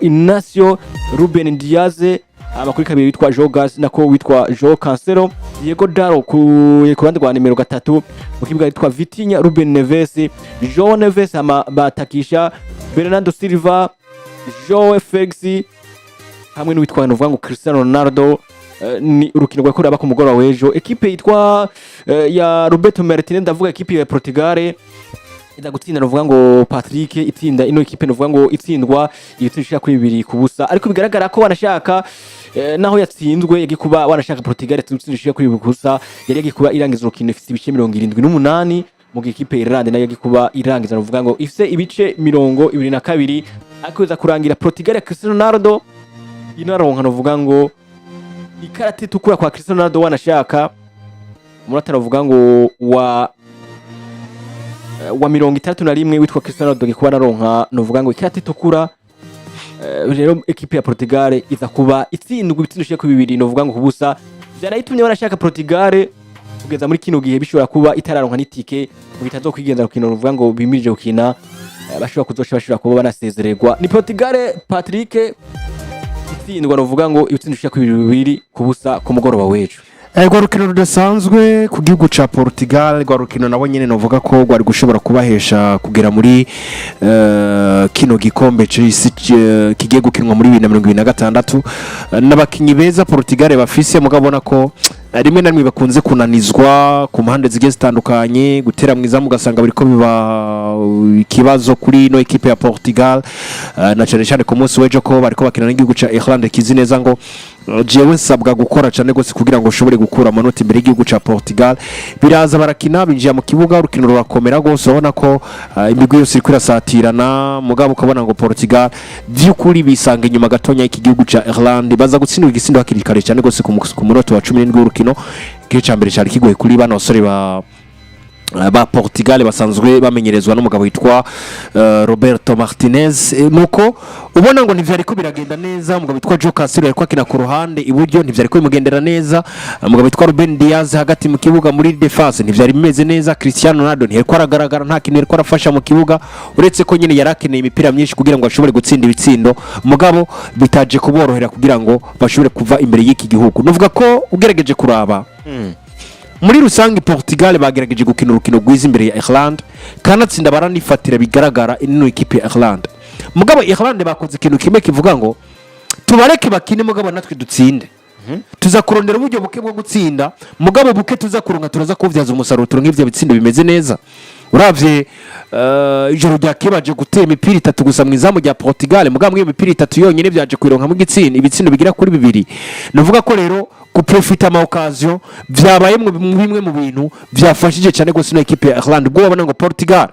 Inacio Ruben Diaz, amakuru kabiri witwa Jogas nako witwa Jo Cancelo, Diego Daro ku ruhande rwa nimero 3 mu kibuga witwa Vitinha, Ruben Neves, João Neves batakisha Bernardo Silva, João Felix hamwe n'uwitwa novuga ngo Cristiano Ronaldo. Ni urukino rwa kuraba ku mugoroba w'ejo. Equipe yitwa ya Roberto Martinez, ndavuga equipe ya Portugal iza gutsinda novuga ngo Patrick itsinda ino equipe novuga ngo itsindwa ibitishika kuri 2 kubusa, ariko bigaragara ko wanashaka naho yatsinzwe yagi kuba wanashaka Portugal itsindishika kuri 2 kubusa, yari yagi kuba irangiza urukino ifite ibice 78 mu equipe Irlande nayo yagi kuba irangiza novuga ngo ifise ibice 22, ariko iza kurangira Portugal ya Cristiano Ronaldo inaronka novuga ngo ikarata itukura kwa Cristiano Ronaldo wanashaka umurata novuga ngo wa 31 witwa Cristiano Ronaldo gikuba naronka novuga ngo ikarata itukura. Rero equipe ya Portugal iza kuba itsindwa ibitsindishije ku 2 novuga ngo kubusa, byarayitumye wanashaka Portugal kugeza muri kino gihe bishobora kuba itararonka n'itike mu bitazo kwigenza rukino novuga ngo bimirije gukina, bashobora kuzoca bashobora kuba banasezererwa. Ni Portugal Patrick itsindwa novuga ngo ibitsindishije ku 2 kubusa ku mugoroba w'ejo. Ego rukino rudasanzwe ku gihugu ca Portugal, gwa rukino nabo nyene novuga ko gwari gushobora kubahesha kugera muri kino gikombe c'isi kigiye gukinwa muri 2026. N'abakinyi beza Portugal bafise mugabona ko rimwe na rimwe bakunze kunanizwa ku mpande zigiye zitandukanye, gutera mwiza mugasanga biriko biba ikibazo kuri no equipe ya Portugal, na cyane cyane ku munsi w'ejo ko bariko bakina n'igihugu ca Irlande kizi neza ngo jewe nsabwa gukora cyane gose kugira ngo ushobore gukura amanota imbere y'igihugu ca Portugal. Biraza barakina binjiye mu kibuga, urukino rurakomera gose, ubona ko imigwi yose iri kwirasatirana, mugabo ukabona ngo Portugal by'ukuri bisanga inyuma gatonya iki gihugu ca Irlande, baza gutsindwa igisindo hakiri kare cyane gose ku munota wa 17 w'urukino. Kica mbere cyari kigoye kuri bano basore ba Portugal basanzwe bamenyerezwa n'umugabo witwa Roberto Martinez. Nuko ubona ngo ntivyari ko biragenda neza, umugabo witwa Jo Cancelo ariko akina ku ruhande iburyo ntivyari ko bimugendera neza, umugabo witwa Ruben Diaz hagati mu kibuga muri defense ntivyari bimeze neza, Cristiano Ronaldo ntiyari aragaragara, nta kintu yari arafasha mu kibuga uretse ko nyine yarakeneye imipira myinshi kugira ngo ashobore gutsinda ibitsindo, mugabo bitaje kuborohera kugira ngo bashobore kuva imbere y'iki gihugu. Nuvuga ko ugerageje kuraba muri rusange Portugal bagerageje gukina urukino rwiza imbere ya Irlande, kanatsinda baranifatira bigaragara ino equipe ya Irlande. Mugabo Irlande bakoze ikintu kimwe kivuga ngo tubareke bakine mugabo natwe dutsinde. Tuza kurondera uburyo buke bwo gutsinda, mugabo buke tuza kuronka turaza kuvyaza umusaruro turonka ivyo bitsindo bimeze neza. Uravye ijoro rya kebaje gutera imipira 3 gusa mu izamu rya Portugal, mugabo mwiyo mipira 3 yonyene byaje kwironka mu gitsindo ibitsindo bigira kuri 2. Navuga ko rero kuprofita ama occasion byabaye mu bimwe mu bintu byafashije cyane gose no equipe ya Irlande. Ubwo babona ngo Portugal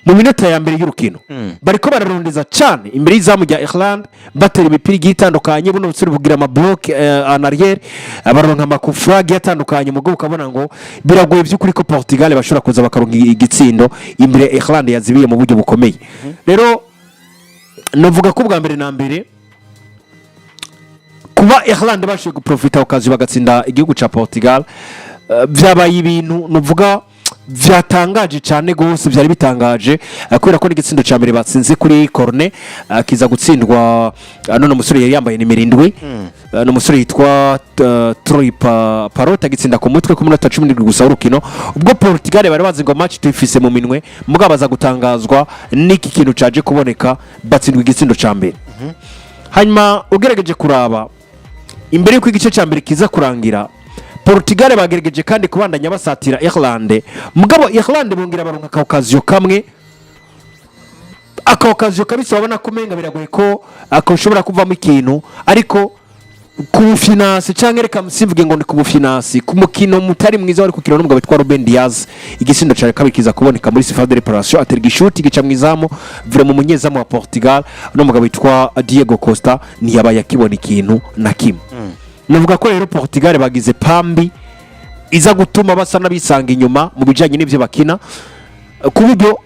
mu minota ya mbere y'urukino bariko bararondeza cyane imbere y'izamu rya Irlande, batera imipira igitandukanye, buno busuri bugira ama block en arrière, abaronka amakufrag yatandukanye, mugabo ukabona ngo biragoye by'ukuri ko Portugal bashobora kuza bakaronka igitsindo imbere ya Irlande yazibiye mu buryo bukomeye. Rero novuga ko bwa mbere na mbere kuba Irlande bashoboye guprofita okazi bagatsinda igihugu ca Portugal, byabaye ibintu novuga vyatangaje cyane gose, byari bitangaje kubera ko n'igitsindo ca mbere batsinze kuri corner kiza gutsindwa none umusore yari yambaye nimero 7 no musore yitwa Troy Parota gitsinda ku mutwe ku minota 17 gusa urukino. Ubwo Portugal bari bazi ngo match tuyifise mu minwe, mugabo baza gutangazwa n'iki kintu caje kuboneka batsindwa igitsindo ca mbere. Hanyuma ugerageje kuraba imbere y'uko igice ca mbere kiza kurangira, Portugal bagerageje kandi kubandanya basatira Irlande, mugabo Irlande bongira baronka kaukazio kamwe, akaukazio kabisa babona kumenga biragoye ko akoshobora kuvamo ikintu, ariko ku finance cyangwa reka msivuge ngo ni ku finance ku mukino mutari mwiza wari kukira n'umugabo witwa Ruben Diaz, igisindo cyane kabikiza kuboneka muri surface de réparation aterga ishuti gica mwizamu vire mu munyezamu wa Portugal n'umugabo witwa Diego Costa ntiyabaye akibona ikintu na kimwe. Navuga ko rero Portugal bagize pambi iza gutuma basa nabisanga inyuma mu bijanye n'ivyo bakina, ku buryo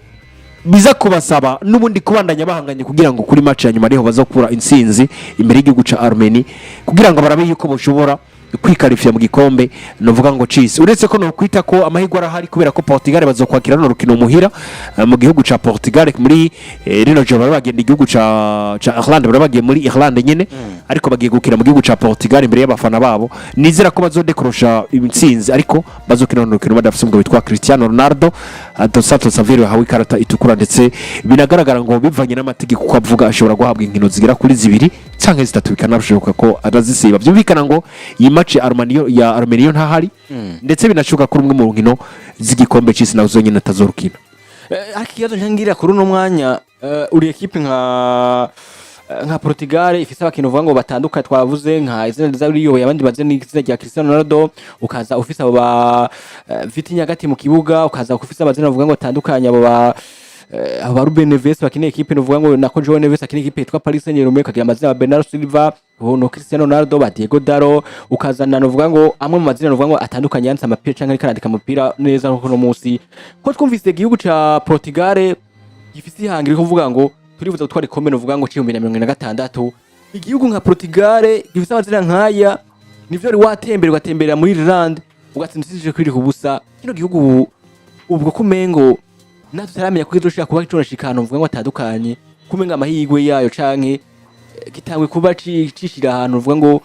biza kubasaba n'ubundi kubandanya bahanganye kugira ngo kuri match ya nyuma ariho bazakura insinzi imbere y'igihugu ca Armenia, kugira ngo barabe yuko boshobora kwikarifya mu gikombe novuga ngo cisi uretse ko no kwita ko amahigwe arahari kubera ko Portugal bazokwakira no rukino muhira mu gihugu ca Portugal muri rino joro bagenda igihugu ca Ireland barabagiye muri Ireland nyene ariko bagiye gukira mu gihugu ca Portugal imbere y'abafana babo nizera ko bazodekorosha intsinzi ariko bazokina no rukino badafise ngo bitwa Cristiano Ronaldo dos Santos Aveiro yahawe ikarata itukura ndetse binagaragara ngo bivanye n'amategeko ko avuga ashobora guhabwa inkino zigera kuri zibiri canke zitatu bikanarushoboka ko arazisiba byumvikana ngo iyi match ya Armenia ntahari ndetse binashoboka ko umwe mu nkino z'igikombe cy'isi nazo nyine atazorukina akiyazo ntangira kuri uno mwanya uri equipe nka Portugal ifise abakintu uvuga ngo batandukanye twavuze nka izina zariyoboye abandi baze n'izina rya Cristiano Ronaldo ukaza ufise abo ba Vitinha gati mu kibuga ukaza ufise abazina uvuga ngo batandukanye abo ba Ruben Neves bakineye equipe nuvuga ngo nako João Neves akineye equipe yitwa Paris Saint-Germain kagira amazina ya Bernardo Silva no Cristiano Ronaldo ba Diego Daro ukazana nuvuga ngo amwe mu mazina nuvuga ngo atandukanye yanse amapira canke karandika amapira neza nko no munsi ko twumvise igihugu ca Portugal gifise ihangire kuvuga ngo turibuza gutwara ikombe nuvuga ngo 2026 igihugu nka Portugal gifise amazina nkaya nivyo ari watemberera muri Ireland ugatsindishije kwiri kubusa kino gihugu ubwo kumengo natwe taramenya ko kizoshaka kuba kitonashikana mvuga ngo atandukanye kumenga amahigwe yayo canke gitangwe kuba cishira ahantu mvuga ngo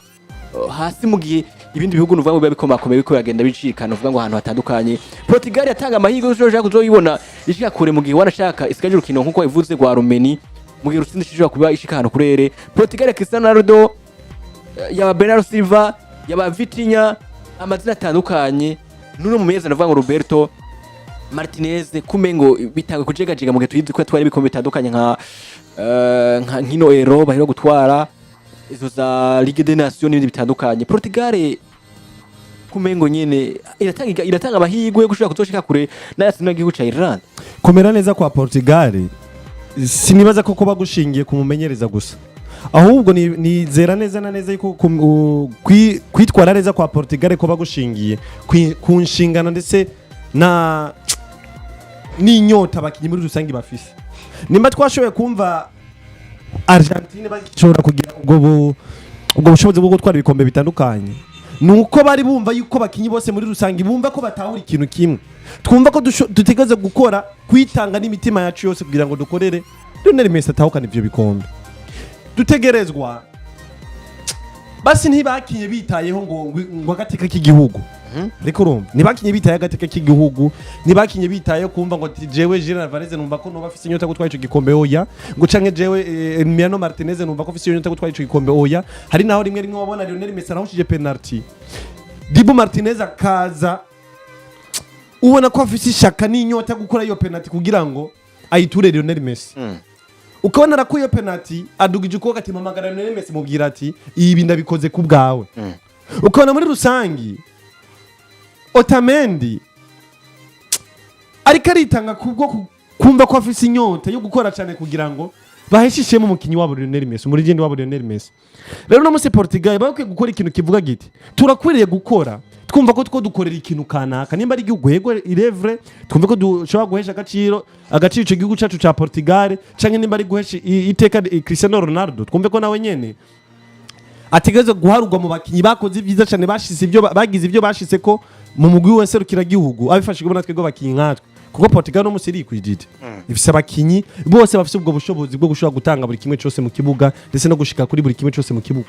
hasi mu gihe ibindi bihugu nuvuga ngo bikomakomeye biko yagenda bicikana mvuga ngo ahantu hatandukanye Portugal yatanga amahigwe uzoshaka kuzoyibona ishika kure mu gihe wanashaka isikaje urukino nkuko ivuze gwa Rumeni mu gihe rutsindishije kuba ishika ahantu kurere Portugal ya Cristiano Ronaldo ya Bernardo Silva ya Vitinha amazina atandukanye nuno mu meza navuga ngo Roberto Martinez kumengo bitangwe kujegajega mu gihe tuyizi ko twari bikombe bitandukanye nka nkino Euro bahero gutwara izo za Ligue des Nations n'ibindi bitandukanye Portugal kumengo nyene iratanga amahigwe yo gushaka kuzoshika kure n'ayasina gihugu ca Ireland komera neza kwa Portugal sinibaza ko kuba gushingiye kumumenyereza gusa ahubwo nizera neza na neza yuko kwitwara neza kwa Portugal ko bagushingiye ku nshingano ndetse na n'inyota bakinyi muri rusangi bafise nimba twashoboye kumva Argentine bashobora kugira ubwo bushobozi bwo gutwara ibikombe bitandukanye nuko bari bumva yuko bakinyi bose muri rusangi bumva ko batahura ikintu kimwe twumva ko dutegereza gukora kwitanga n'imitima yacu yose kugira ngo dukorere Lionel Messi atahukana ivyo bikombe dutegerezwa basi ntibakinye bitayeho ngo agateka k'igihugu reko urumva ntibakinye bitaye agateka k'igihugu ntibakinye bitayeho kumva ngo jewe Gerard Varese numva ko noba afise inyota gutwara ico gikombe oya ngo canke jewe Emiliano Martinez numva ko afise inyota gutwara ico gikombe oya hari naho rimwe wabona Lionel Messi arahushije penalty Dibu Martinez akaza ubona ko afise ishaka n'inyota gukora iyo penalty kugira ngo ayiture Lionel Messi ukabona arakuye penalty adugije ukuboko ati mamagara Lionel Messi mubwira ati ibi ndabikoze ku bwawe ukabona muri rusangi Otamendi ariko aritanga kubwo kumva ko afise inyota yo gukora cyane kugira ngo baheshishemo umukinyi wabo Lionel Messi umurigende wabo Lionel Messi rero no muri Portugal bakwiye gukora ikintu kivuga giti turakwiriye gukora twumva ko dukorera ikintu kanaka nimba ari igihugu yego irevre twumva ko dushobora guhesha agaciro ico gihugu cacu ca Portugal canke nimba ari guhesha iteka Cristiano Ronaldo twumve ko nawe nyene ategeze guharugwa mu bakinyi bakoze ibyiza cyane bagize ibyo bashitse ko mu mugwi w'inserukiragihugu abifashijwe natwe go bakinyi nkatwe kuko Portugal no musiri kwijije ifise abakinyi bose bafise ubwo bushobozi bwo gushobora gutanga buri kimwe cyose mu kibuga ndetse no gushika kuri buri kimwe cyose mu kibuga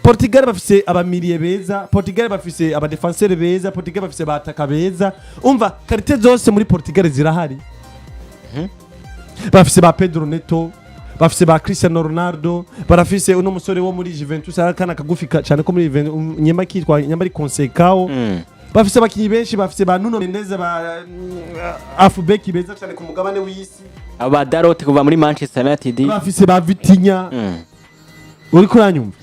Portugal bafise abamiliye beza Portugal bafise abadefenseur beza Portugal bafise abataka beza umva karite zose muri Portugal zirahari bafise ba Pedro Neto bafise ba Cristiano Ronaldo barafise uno musore wo muri Juventus arakana kagufika cyane ko muri nyema kitwa nyambari Consecao bafise abakinyi benshi bafise ba Nuno Mendes ba Afubeki beza cyane ku mugabane w'isi aba Dalot kuva muri Manchester United bafise ba Vitinha uri kuranyumva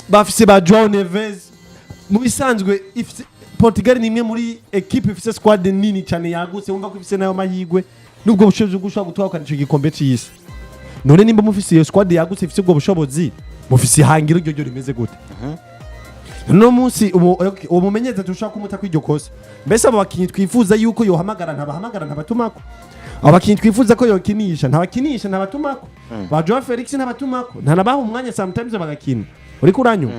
bafise ba João Neves mu bisanzwe Portugal ni imwe muri equipe ifise squad nini cyane yagutse wumva ko ifise nayo mahigwe nubwo bushobozi gushaka gutwara ico gikombe cy'isi none nimba mufise iyo squad yagutse ifise ubwo bushobozi mufise ihangiro ryo rimeze gute no munsi umumenyeza tushaka kumuta kw'iryo kosa mbese abo bakinyi twifuza yuko yohamagara ntabatumako abakinyi twifuza ko yokinisha ntabatumako ba Joao Felix ntabatumako ntanabaha umwanya sometimes bagakina uri kuranyu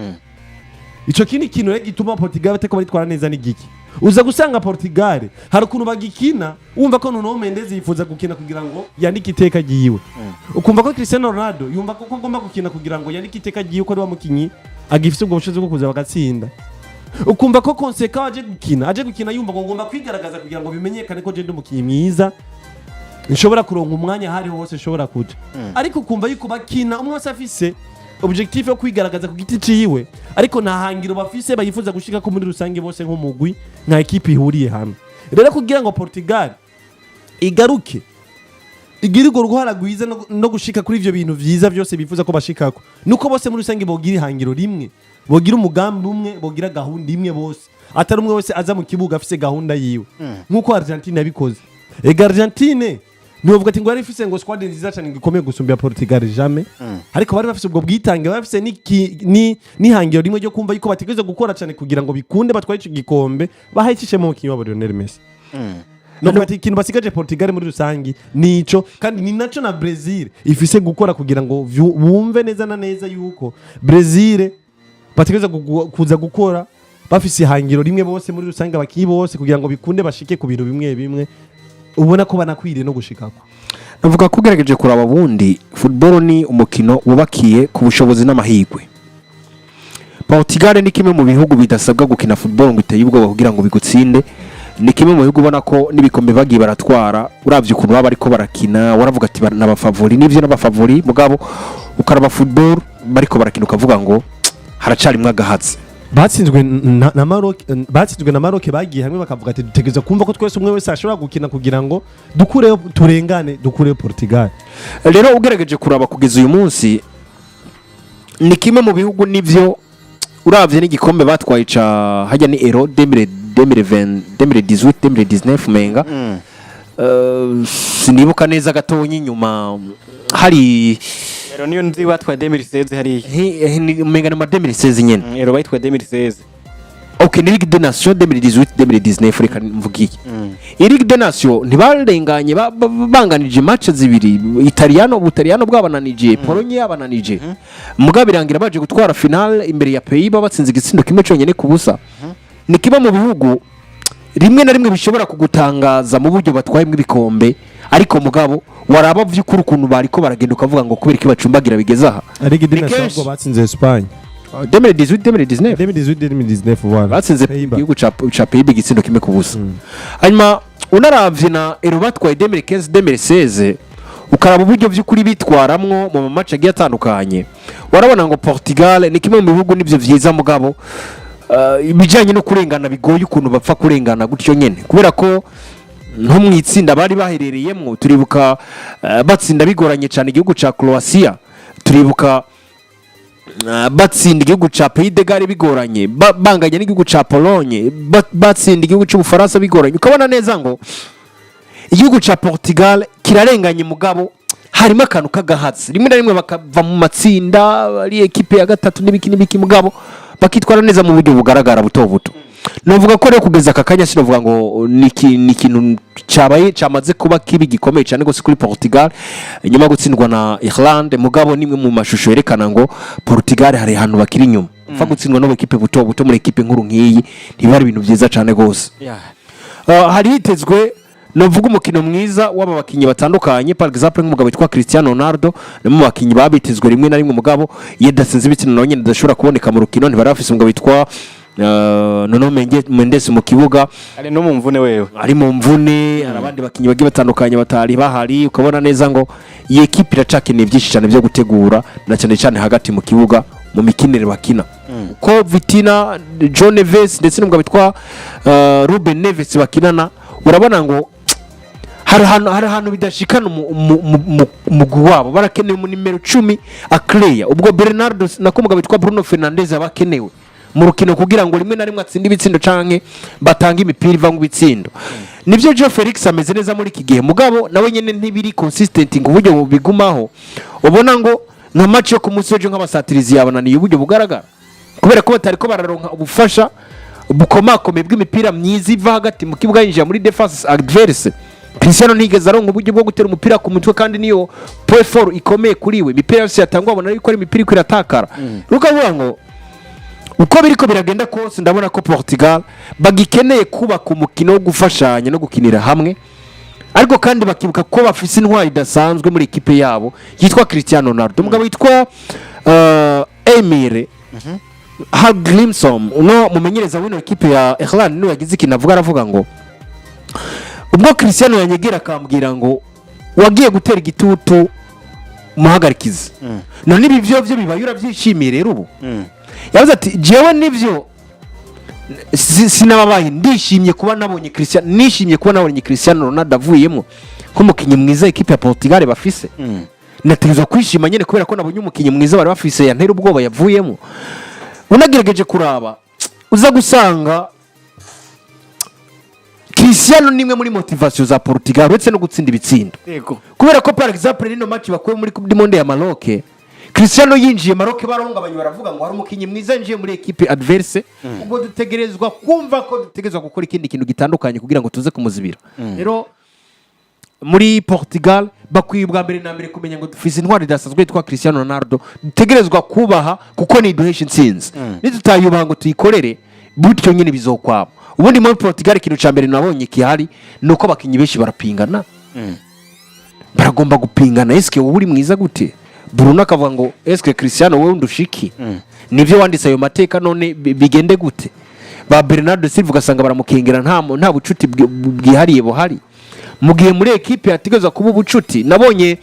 ico kindi kintu rero gituma Portugal bateko baritwara neza n'igiki uza gusanga Portugal hari ukuntu bagikina wumva ko Nuno Mendes yifuza gukina kugira ngo yandike iteka giyiwe ukumva ko Cristiano Ronaldo yumva ko agomba gukina kugira ngo yandike iteka giyiwe ko ari wa mukinyi agifite ubwo bushobozi bwo kuza bagatsinda ukumva ko Konseka aje gukina yumva ngo ngomba kwigaragaza kugira ngo bimenyekane ko je ndi umukinyi mwiza nshobora kuronka umwanya hari hose nshobora kuja ariko ukumva yuko bakina umwe wese afise objectif yo kwigaragaza ku giti ciwe ariko nta hangiro bafise bayifuza gushika ko muri rusange bose nk'umugwi nka equipe ihuriye hamwe rero kugira ngo Portugal igaruke igirirwa ruhara gwiza no gushika kuri ivyo bintu vyiza byose bifuza ko bashikako nuko bose muri rusange bogira ihangiro rimwe bogira umugambi umwe bogira gahunda imwe bose atari umwe wese aza mu kibuga afise gahunda yiwe nkuko Argentina yabikoze Argentine nuvuga ati ngo yari ifise ngo squad nziza cyane gikomeye gusumbya Portugal jamais ariko bari bafise ubwo bwitange bafise ni hangiro rimwe ryo kumva yuko bategeze gukora cyane kugira ngo bikunde batwaye ico gikombe bahayicishe mu mukinyi wa Lionel Messi no kwati ikintu basigaje Portugal muri rusangi nico kandi ni naco na Brazil ifise gukora kugira ngo bumve neza na neza yuko Brazil bategeze kuza gukora bafise hangiro rimwe bose muri rusangi abakiyi bose kugira ngo bikunde bashike ku bintu bimwe ubona ko banakwiriye no gushikako navuga ko ugerageje kuraba bundi football ni umukino wubakiye ku bushobozi n'amahigwe Portugal ni kimwe mu bihugu bidasabwa gukina football ngo iteye ubwoba kugira ngo bigutsinde ni kimwe mu bihugu ubona ko nibikombe bagiye baratwara uravye ukuntu baba ariko barakina waravuga ati n'abafavori nivyo n'abafavori mugabo ukaraba football bariko barakina ukavuga ngo haracari mwagahatse batsinzwe na Maroc bagiye hamwe bakavuga ati dutegeza kumva ko twese umwe wese ashobora gukina kugira ngo dukure Portugal rero ugerageje kuraba kugeza uyu munsi ni kimwe mu bihugu nivyo uravye n'igikombe batwaye ca hajya ni Euro 2020 2018 2019 menga sinibuka neza gatonyi inyuma hari Ero niyo nzi batwaye 2016 hari menga na 2016 nyene Ero bayitwaye 2016 Okay, ni Ligue des Nations 2018 2019 reka mvugiye Ligue des Nations ntibarenganye banganije match zibiri Italiano bwabananije Pologne yabananije mugabirangira baje gutwara finale imbere ya Pays-Bas batsinze igitsindo kimwe cyonyene ku busa ni kiba mu bihugu rimwe na rimwe bishobora kugutangaza mu buryo batwayemo ibikombe ariko mugabo waraba vy'ukuri ukuntu bariko baragenda ukavuga ngo kubera iki bacumbagira bigeze aha Ligue des Nations ngo batsinze Espagne 2018 voilà batsinze igihugu ca Pays-Bas igitsindo kimwe ku busa hanyuma unaravye na Euro batwaye 2015-2016 ukaraba uburyo vy'ukuri bitwaramwo mu match agiye atandukanye warabona ngo Portugal ni kimwe mu bihugu nivyo vyiza mugabo ibijanye no kurengana bigoye ukuntu bapfa kurengana gutyo nyene kubera ko nko mwitsinda bari baherereyemwo turibuka batsinda bigoranye cyane igihugu ca Croatia turibuka batsinda igihugu ca Pays de Galles bigoranye banganye n'igihugu ca Pologne batsinda igihugu c'Ubufaransa bigoranye ukabona neza ngo igihugu ca Portugal kirarenganye mugabo harimo akantu kagahatse rimwe na rimwe bakava mu matsinda ari equipe ya gatatu n'ibiki mugabo bakitwara neza mu buryo bugaragara buto novuga ko rero kugeza akakanya sinovuga ngo ni ikintu cyamaze kuba kibi gikomeye cyane gose kuri Portugal nyuma gutsindwa na Ireland mugabo nimwe mu mashusho yerekana ngo Portugal hari hanu bakiri nyuma fa gutsindwa no equipe buto muri equipe nkuru nkiyi ntibari ibintu byiza cyane gose hari hitezwe novuga umukino mwiza w'aba bakinyi batandukanye par exemple nk'umugabo witwa Cristiano Ronaldo no mu bakinyi babitezwe rimwe na rimwe umugabo yedasinze ibitino nawe nyine dashobora kuboneka mu rukino ntibari bafise umugabo witwa Nuno Mendes mu kibuga ari no mu mvune wewe ari mu mvune arabandi bakinyi bagiye batandukanye batari bahari ukabona neza ngo iyi equipe iracakeneye byinshi cyane byo gutegura na cyane hagati mu kibuga mu mikinire bakina ko Vitina John Neves ndetse n'umugabo witwa Ruben Neves bakinana urabona ngo hari hano bidashikana umugwi wabo barakenewe mu nimero 10 Akleya ubwo Bernardo nako umugabo witwa Bruno Fernandes abakenewe mu rukino kugira ngo rimwe na rimwe atsinde ibitsindo canke batanga imipira iva mu bitsindo nivyo Joe Felix ameze neza muri iki gihe mugabo nawe nyene ntibiri consistent ngo uburyo bigumaho ubona ngo nka match yo ku munsi w'ejo nk'abasatirizi yabananiye uburyo bugaragara kubera ko batari ko bararonka ubufasha bukomakome bw'imipira myiza iva hagati mu kibuga yinjira muri defense adverse Cristiano nigeze aronka uburyo bwo gutera umupira ku mutwe kandi niyo point for ikomeye kuri we imipira yose yatangwa abona yuko ari imipira ikiratakara rukavuga ngo uko biriko biragenda kose ndabona ko Portugal bagikeneye kubaka umukino wo gufashanya no gukinira hamwe, ariko kandi bakibuka ko bafise intwari idasanzwe muri ekipe yabo yitwa Cristiano Ronaldo. Umugabo yitwa Emire Haglimson uno mumenyereza w'ino ekipe ya Ireland niwe yagize ikintu aravuga ngo ubwo Cristiano yanyegera akambwira ngo wagiye gutera igitutu muhagarikize none ibi byo bibaye urabyishimiye rero ubu yavuze ati jewe nivyo sinababaye ndishimye kuba nabonye Cristiano Ronaldo avuyemo nk'umukinnyi mwiza ekipe ya Portugal bafise nategeza kwishima nyene kubera ko nabonye umukinnyi mwiza bari bafise yantera ubwoba yavuyemo. Unagerageje kuraba uza gusanga Cristiano nimwe muri motivation za Portugal uretse no gutsinda ibitsindo, kubera ko par exemple rino match bakuye muri Coupe du Monde ya Maroc, Cristiano yinjiye Maroc baronga abanyura baravuga ngo hari umukinnyi mwiza njiye muri equipe adverse, ubwo dutegerezwa kumva ko dutegerezwa gukora ikindi kintu gitandukanye kugira ngo tuze kumuzibira. Rero muri Portugal bakwiye bwa mbere na mbere kumenya ngo dufise intwari idasanzwe yitwa Cristiano Ronaldo, dutegerezwa kubaha kuko ni duhesha intsinzi. Nitutayubaha ngo tuyikorere butyo nyine bizokwaba. Ubundi muri Portugal ikintu ca mbere nabonye kihari nuko abakinyi benshi barapingana, baragomba gupingana. Eske wowe uri mwiza gute? Bruno akavuga ngo eske Cristiano wowe ndushiki? Nivyo wanditse ayo mateka none bigende gute? Ba Bernardo Silva ugasanga baramukengera nta bucuti bwihariye buhari. Mugiye muri ekipe yategeza kuba ubucuti, nabonye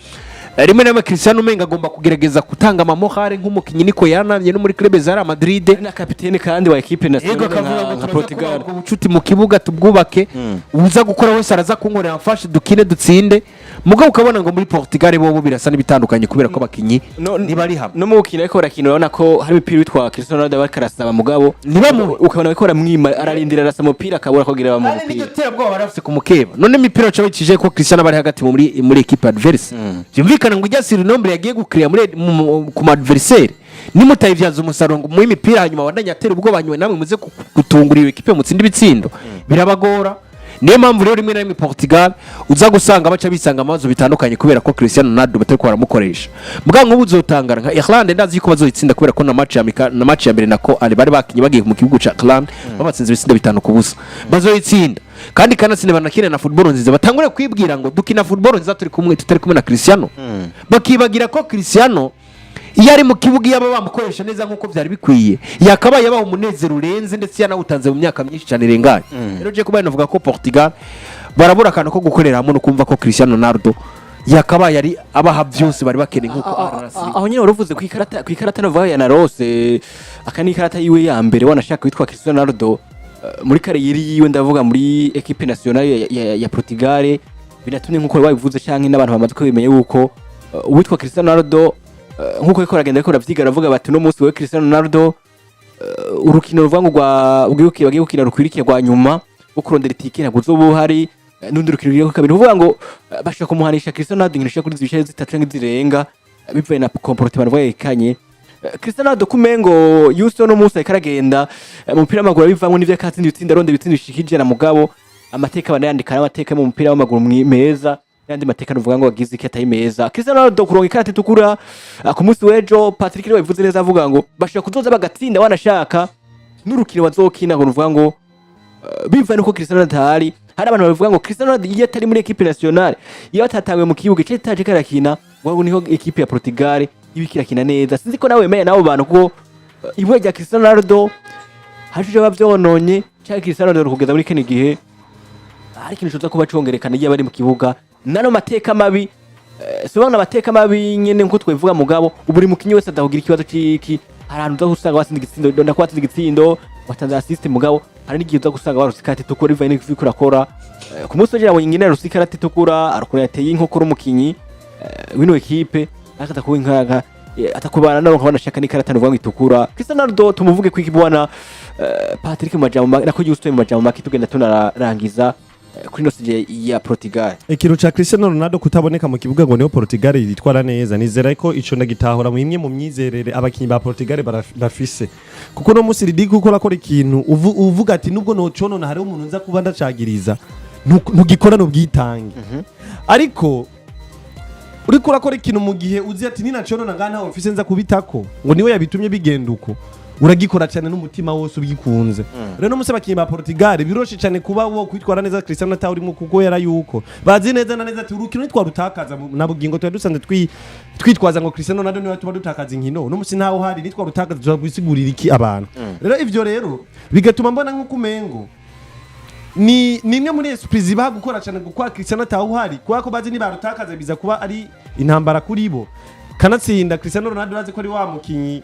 rimwe na Cristiano Menga agomba kugerageza gutanga amamohare nk'umukinyi niko yanamye no muri club za Madrid na kapiteni kandi wa ekipe nationale nka Portugal. Ubucuti mu kibuga tubwubake, uza gukora wese araza kunkorera amfashe dukine dutsinde. Mugabo ukabona ngo muri Portugal bo birasa n'ibitandukanye kubera ko abakinyi ntibari hamwe. No mu gukina ariko barakina urabona ko hari imipira witwa Cristiano Ronaldo bakarasaba mugabo ukabona ko baramwima ararindira arasa umupira akabura kugira bamupira. N'icyo tera bwo barafise kumukeba. None imipira cyo bikije ko Cristiano bari hagati muri equipe adverse. Byumvikana ngo ijya nombre yagiye gukiriya muri ku adversaire nimutayivyaza umusaruro ngo mu imipira hanyuma wandanya atera ubwo banywe namwe muze gutungurira equipe mutsinda ibitsindo birabagora. Niyo mpamvu rero rimwe na rimwe Portugal uza gusanga baca bisanga amazo bitandukanye kubera ko Cristiano Ronaldo batari ko baramukoresha. Mbwa ngo uzotangara nka Ireland ndazi ko bazoyitsinda kubera ko na match ya mbere nako ari bari bakinyi bagiye mu kibugu ca Ireland babatsinze ibitsindo 5 ku busa bazoyitsinda kandi kanasine banakina na football nziza batangure kwibwira ngo dukina football nziza tutari kumwe na Cristiano bakibagira ko Cristiano iyo ari mu kibuga yaba bamukoresha neza nkuko byari bikwiye yakabaye yabaho umunezero urenze ndetse yanawutanze mu myaka myinshi cyane irenganye. Rero je kuba navuga ko Portugal barabura akantu ko gukorera hamwe no kumva ko Cristiano Ronaldo yakabaye ari abaha byose bari bakeneye nkuko aho nyine waruvuze ku ikarata navuga ya narose akani ikarata yiwe ya mbere wanashaka witwa Cristiano Ronaldo muri kariyeri yiwe ndavuga muri equipe nationale ya Portugal binatumye nkuko babivuze cyangwa n'abantu bamaze ko bimenye yuko uwitwa Cristiano Ronaldo nkuko yiko ragenda ko ravyiga ravuga bati no munsi we Cristiano Ronaldo urukino ruvuga ngo bagiye gukina rukwirikiye rwa nyuma ukurondera itike ntabwo uzobuhari n'undi rukino ryo kabiri uvuga ngo bashaka kumuhanisha Cristiano Ronaldo ngisha kuri zibishaye zitatu zirenga bivuye na comportement barwayekanye. Cristiano Ronaldo kumengo yuso no munsi ikaragenda mu mupira w'amaguru bivamwe n'ivyo katsinda bitsinda ronde bitsinda bishikije na mugabo amateka banayandika n'amateka mu mupira w'amaguru meza yandi mateka nuvuga ngo wagize iki atayi meza. Cristiano Ronaldo kuronka ikarata itukura ku munsi w'ejo Patrick niwe bivuze neza avuga ngo bashaka kuzoza bagatsinda wanashaka n'urukino bazokina ngo nuvuga ngo bivanye uko Cristiano Ronaldo hari abantu bavuga ngo Cristiano Ronaldo iyo atari muri equipe nationale iyo atatangwe mu kibuga cyo taje karakina wabo niho equipe ya Portugal ibikirakina neza. Sinzi ko nawe wemeye nabo bantu ko ibwe rya Cristiano Ronaldo hashuje bavyononye cyangwa Cristiano Ronaldo kugeza muri kene gihe hari ikintu cyo kuba congerekana iyo bari mu kibuga nano mateka mabi sobana mateka mabi nyene nko twivuga mugabo uburi mukinyi wese adahugira ikibazo ciki harantu zo gusanga batsinda igitsindo ndakwatsinda igitsindo watanze assist mugabo hari n'igihe uza gusanga barusikate tukora iva n'iki kurakora ku munsi w'ejo yabonye ingene rusikate tukura arakora yateye inkokora umukinyi wino equipe akata kuba inkaga atakubana nabo nkabana shaka n'ikarata nuvuga ngo itukura. Cristiano Ronaldo tumuvuge kwiki bwana Patrick Majambo nako yusto mu Majambo tugenda tunarangiza kuri nosije ya Portugal. Ikintu cha Cristiano Ronaldo kutaboneka mu kibuga ngo niyo Portugal yitwara neza nizera ko ico ndagitahura mu imwe mu myizerere abakinyi ba Portugal barafise kuko no musi ridi gukora ko ikintu uvuga ati nubwo no conona hari umuntu nza kuba ndacagiriza ntugikora no bwitange ariko uriko urakora ikintu mu gihe uzi ati nina conona ngana aho mfise nza kubitako ngo niwe yabitumye bigenda uko uragikora cyane n'umutima wose ubikunze rero no musaba kimba Portugal biroshe cyane kuba wo kwitwara neza Cristiano ata urimo kuko yara yuko bazi neza na neza ati urukino nitwa rutakaza na bugingo twa dusanze twitwaza ngo Cristiano nado niwe tuba dutakaza inkino no musi ntaho hari nitwa rutakaza tuzagwisigurira iki abantu rero ivyo rero bigatuma mbona nko kumengo ni nimwe muri surprise ba gukora cyane gukwa Cristiano ataho hari kwa ko bazi ni barutakaza biza kuba ari intambara kuri bo kanatsinda Cristiano Ronaldo azi ko ari wa mukinyi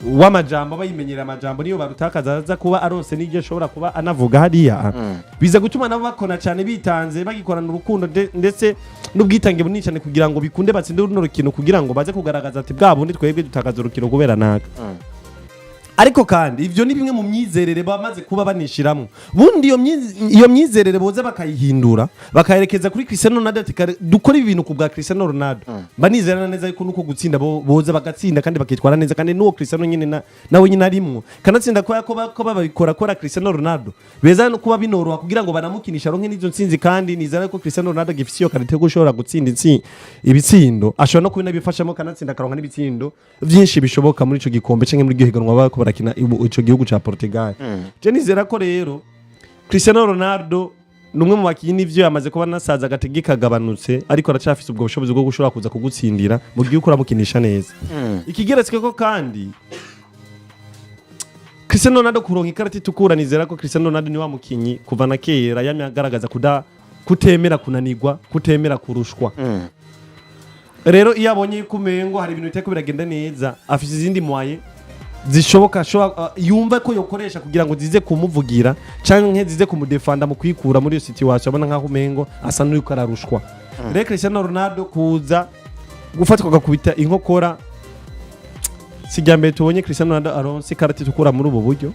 w'amajambo bayimenyera amajambo niyo barutakaza aza kuba arose n'ibyo ashobora kuba anavuga hariya biza gutuma nabo bakona cyane bitanze bagikorana urukundo ndetse n'ubwitange bunini cyane kugira ngo bikunde batsinde runo rukino kugira ngo baze kugaragaza ati bwa bundi twebwe dutakaza urukino kubera naka ariko kandi ivyo ni bimwe mu myizerere bamaze kuba banishiramo bundi iyo myizerere boza bakayihindura bakayerekeza kuri Cristiano Ronaldo dukora ibintu ku bwa Cristiano Ronaldo banizerana neza yuko nuko gutsinda boza bagatsinda kandi bakitwara neza kandi nuwo Cristiano nyine nawe nyine arimwo kanatsinda ko babikora Cristiano Ronaldo beza no kuba binoroha kugira ngo banamukinisha ronke n'izo nsinzi kandi nizera ko Cristiano Ronaldo gifise iyo karite gushobora gutsinda ibitsindo ashobora no kubina bifashamo kanatsinda karonka n'ibitsindo byinshi bishoboka muri ico gikombe canke muri gihiganwa bako barakina ico gihugu ca Portugal je nizera ko rero Cristiano Ronaldo numwe mu bakinyi n'ivyo yamaze kuba nasaza gategeka gabanutse ariko aracafise ubwo bushobozi bwo gushobora kuza kugutsindira mu gihe ukora mukinisha neza ikigeretswe ko kandi Cristiano Ronaldo kuronka ikarata itukura nizera ko Cristiano Ronaldo ni wa mukinyi kuva na kera yamyagaragaza kutemera kunanirwa kutemera kurushwa rero iyo abonye kumengo hari ibintu biteko biragenda neza afise izindi mwaye zishoboka yumva ko yokoresha kugira ngo zize kumuvugira canke zize kumudefanda mu kwikura muri iyo situation abona nkaho umengo asa n'uko ararushwa rero Cristiano Ronaldo kuza gufatwa gakubita inkokora sijyambere tubonye Cristiano Ronaldo aronse karate tukura muri ubu buryo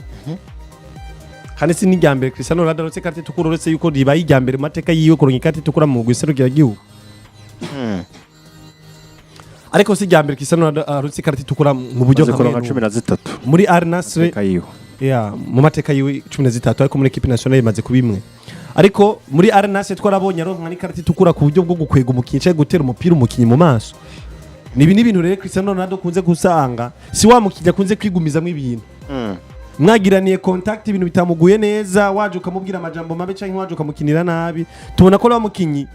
kandi si nijyambere Cristiano Ronaldo aronse karate tukura uretse yuko riba yijyambere mateka yiwe kuronka karate tukura mu YISERUKIRAGIHUGU ariko si jambere Cristiano Ronaldo aronse karate tukura mu buryo nka 13 muri Al Nassr mu mateka yiwe 13 ariko muri equipe nationale imaze kubimwe ariko muri Al Nassr twarabonye aronka ni karate tukura ku buryo bwo gukwega umukinyi cyangwa gutera umupira umukinyi mu maso nibi n'ibintu rero Cristiano Ronaldo kunze gusanga si wa mukinyi akunze kwigumizamo ibintu mwagiraniye contact ibintu bitamuguye neza waje ukamubwira amajambo mabe cyangwa waje ukamukinira nabi tubona ko wa mukinyi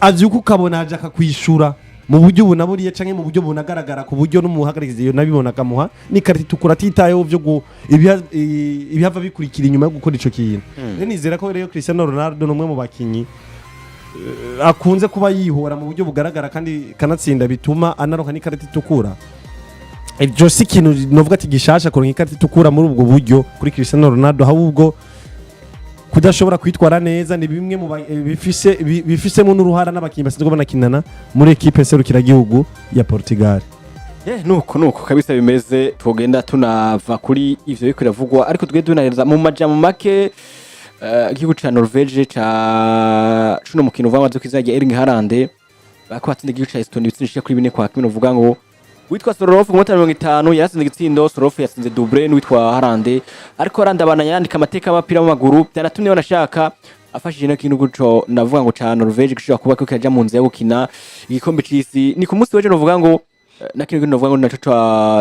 azi uko ukabona aje akakwishura mu buryo bunaburiye canke mu buryo bunagaragara ku buryo n'umuhagarikizi iyo nabibona kamuha ni karate tukura titayeho byo ibihava bikurikira inyuma yo gukora ico kintu rero nizera ko rero Cristiano Ronaldo numwe mu bakinyi akunze kuba yihora mu buryo bugaragara kandi kanatsinda bituma anaronka ni karate tukura ibyo si kintu novuga ati gishasha kuronka ikarate tukura muri ubwo buryo kuri Cristiano Ronaldo ahubwo kudashobora kwitwara neza ni bimwe mu bifisemo n'uruhara n'abakinyi basinzwe banakinana muri equipe NSERUKIRAGIHUGU ya Portugal nuko kabisa bimeze tugenda tunava kuri ivyo biko biravugwa ariko tugende tunaheza mu majambo make igihugu ca Norvege ca cuno mukino vamaze kwizajya Erling Haaland bako batsinda igihugu ca Estonia bitsinishije kuri 4 kwa 1 uvuga ngo witwa Sorof mu 50 yasinze igitsindo Sorof yasinze double n'witwa Haaland ariko Haaland abana yandika amateka y'abapira w'amaguru byanatumye banashaka afashije no kintu guco navuga ngo ca Norvege gishobora kuba ko kaja mu nzira yo gukina igikombe c'isi ni ku munsi weje novuga ngo nakintu novuga ngo naco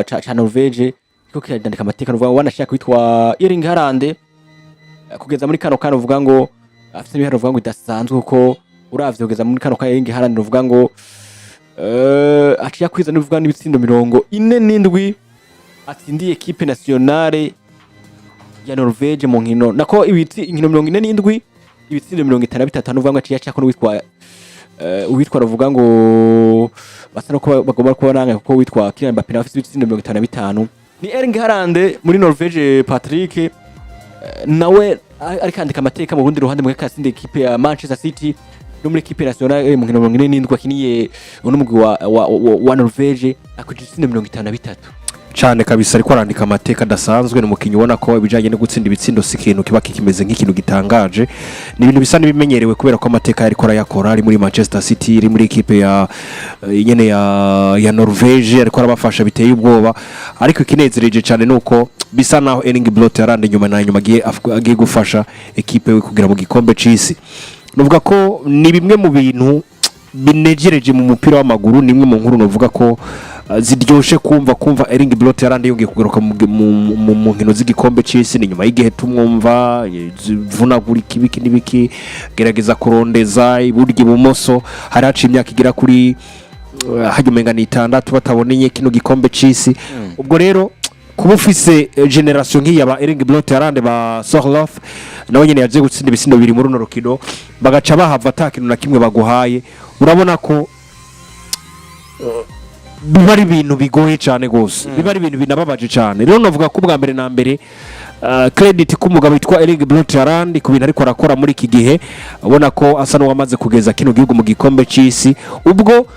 ca Norvege ko kiyandika amateka novuga ngo wanashaka witwa Erling Haaland kugeza muri kano uvuga ngo afite ibiharo uvuga ngo idasanzwe kuko uravye kugeza muri kano Erling Haaland uvuga ngo aciya kwiza n'uvuga n'ibitsindo 47 atsindiye equipe nationale ya Norvege mu nkino nako inkino 47 ibitsindo 53 n'uvuga ngo aciya cyako witwa ruvuga ngo basa no ko bagomba kubona kuko witwa K.MBAPPE afite ibitsindo 55 ni Erling Haaland muri Norvege Patrick nawe ari kandika amateka mu bundi ruhande mu kasinde equipe ya Manchester City no muri equipe nationale mu nkino 47 akiniye n'umugwi wa Norvege akujitsinda 53 cyane kabisa ariko arandika amateka dasanzwe n'umukinyi ubona ko ibijanye no gutsinda ibitsindo si kintu kiba kikimeze nk'ikintu gitangaje ni ibintu bisa nibimenyerewe kubera ko amateka yari kora yakora ari muri Manchester City iri muri equipe ya nyene ya Norvege ariko arabafasha biteye ubwoba ariko ikinezereje cyane nuko bisa naho Erling Brot yarande nyuma na nyuma agiye gufasha equipe we kugira mu gikombe c'isi nuvuga ko ni bimwe mu bintu binejereje mu mupira w'amaguru nimwe mu nkuru novuga ko ziryoshe kumva Erling Brot yarandi yongeye kugaruka mu nkino z'igikombe c'isi ni nyuma y'igihe tumwumva vunagurika ibiki n'ibiki gerageza kurondeza iburyo ibumoso hari haciye imyaka igera kuri hajyumenga ni 6 bataboneye kino gikombe c'isi ubwo rero kuba ufise generation nk'iya ba Erling Brot yarande ba Sorloth nawe nyene yaje gutsinda ibisindo biri muri runo rukino bagaca bahava atakintu na kimwe baguhaye urabona ko biba ari ibintu bigoye cyane gose biba ari ibintu binababaje cyane rero navuga ko bwa mbere na mbere credit ku mugabo witwa Erling Brot yarandi ku bintu ariko arakora muri iki gihe ubona ko asa n'uwamaze kugeza kino gihugu mu gikombe c'isi ubwo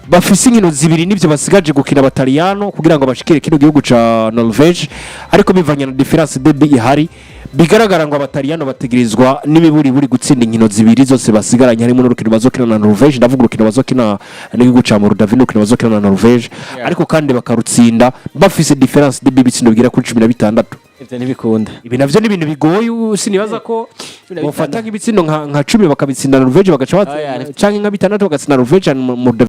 bafise inkino zibiri nivyo basigaje gukina abataliyano kugira ngo bashikire kino gihugu ca Norvege ariko bivanye na difference de ihari bigaragara ngo abataliyano bategerezwa n'ibiburi buri gutsinda inkino zibiri zose basigaranye harimo n'urukino bazokina na Norvege ndavuga urukino bazokina n'igihugu ca Moldavia n'urukino bazokina na Norvege ariko kandi bakarutsinda bafise difference de bitsindo bigira kuri 16 ivyo ntibikunda ibi navyo ni ibintu bigoye sinibaza ko bofata nk'ibitsindo nka 10 bakabitsinda Norvege bagaca canke nka 6 bagatsinda Norvege mu